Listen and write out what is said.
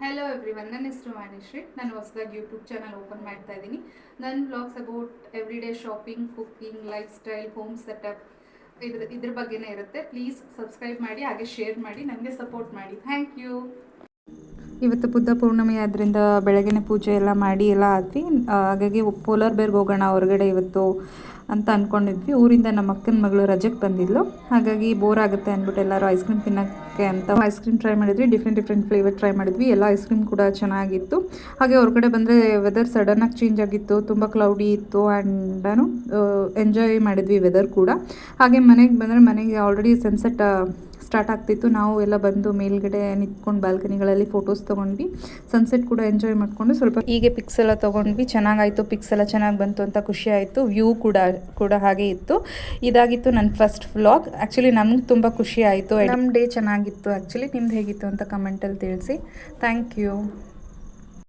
Hello everyone, ನನ್ನ ಹೆಸರು ವಾಣಿಶ್ರೀ. ನಾನು ಹೊಸದಾಗಿ ಯೂಟ್ಯೂಬ್ ಚಾನಲ್ ಓಪನ್ ಮಾಡ್ತಾ ಇದ್ದೀನಿ. ನನ್ನ blogs about everyday shopping, cooking, life style, home setup ಇದ್ರ ಬಗ್ಗೆನೇ ಇರುತ್ತೆ. ಪ್ಲೀಸ್ ಸಬ್ಸ್ಕ್ರೈಬ್ ಮಾಡಿ, ಹಾಗೆ ಶೇರ್ ಮಾಡಿ, ನನಗೆ ಸಪೋರ್ಟ್ ಮಾಡಿ. Thank you. ಇವತ್ತು ಬುದ್ಧ ಪೂರ್ಣಿಮೆ ಆದ್ದರಿಂದ ಬೆಳಗ್ಗೆನೆ ಪೂಜೆ ಎಲ್ಲ ಮಾಡಿ ಎಲ್ಲ ಆದ್ವಿ. ಹಾಗಾಗಿ ಪೋಲಾರ್ ಬೇರ್ಗೆ ಹೋಗೋಣ ಹೊರಗಡೆ ಇವತ್ತು ಅಂತ ಅಂದ್ಕೊಂಡಿದ್ವಿ. ಊರಿಂದ ನಮ್ಮ ಅಕ್ಕನ ಮಗಳು ರಜೆಗೆ ಬಂದಿದ್ಲು. ಹಾಗಾಗಿ ಬೋರ್ ಆಗುತ್ತೆ ಅಂದ್ಬಿಟ್ಟು ಎಲ್ಲರೂ ಐಸ್ ಕ್ರೀಮ್ ತಿನ್ನೋಕ್ಕೆ ಅಂತ ಐಸ್ ಕ್ರೀಮ್ ಟ್ರೈ ಮಾಡಿದ್ವಿ. ಡಿಫ್ರೆಂಟ್ ಫ್ಲೇವರ್ ಟ್ರೈ ಮಾಡಿದ್ವಿ. ಎಲ್ಲ ಐಸ್ ಕ್ರೀಮ್ ಕೂಡ ಚೆನ್ನಾಗಿತ್ತು. ಹಾಗೆ ಹೊರಗಡೆ ಬಂದರೆ ವೆದರ್ ಸಡನ್ನಾಗಿ ಚೇಂಜ್ ಆಗಿತ್ತು, ತುಂಬ ಕ್ಲೌಡಿ ಇತ್ತು. ಆ್ಯಂಡ್ ಎಂಜಾಯ್ ಮಾಡಿದ್ವಿ ವೆದರ್ ಕೂಡ. ಹಾಗೆ ಮನೆಗೆ ಬಂದರೆ ಮನೆಗೆ ಆಲ್ರೆಡಿ ಸನ್ಸೆಟ್ ಸ್ಟಾರ್ಟ್ ಆಗ್ತಿತ್ತು. ನಾವು ಎಲ್ಲ ಬಂದು ಮೇಲ್ಗಡೆ ನಿಂತ್ಕೊಂಡು ಬಾಲ್ಕನಿಗಳಲ್ಲಿ ಫೋಟೋಸ್ ತೊಗೊಂಡ್ವಿ. ಸನ್ಸೆಟ್ ಕೂಡ ಎಂಜಾಯ್ ಮಾಡಿಕೊಂಡು ಸ್ವಲ್ಪ ಹೀಗೆ ಪಿಕ್ಸ್ ಎಲ್ಲ ತೊಗೊಂಡ್ವಿ. ಚೆನ್ನಾಗಾಯಿತು, ಪಿಕ್ಸ್ ಎಲ್ಲ ಚೆನ್ನಾಗಿ ಬಂತು ಅಂತ ಖುಷಿ ಆಯಿತು. ವ್ಯೂ ಕೂಡ ಹಾಗೆ ಇತ್ತು. ಇದಾಗಿತ್ತು ನನ್ನ ಫಸ್ಟ್ ವ್ಲಾಗ್. ಆ್ಯಕ್ಚುಲಿ ನಮ್ಗೆ ತುಂಬ ಖುಷಿ ಆಯಿತು. ನಮ್ಮ ಡೇ ಚೆನ್ನಾಗಿತ್ತು. ಆ್ಯಕ್ಚುಲಿ ನಿಮ್ದು ಹೇಗಿತ್ತು ಅಂತ ಕಮೆಂಟಲ್ಲಿ ತಿಳಿಸಿ. Thank you.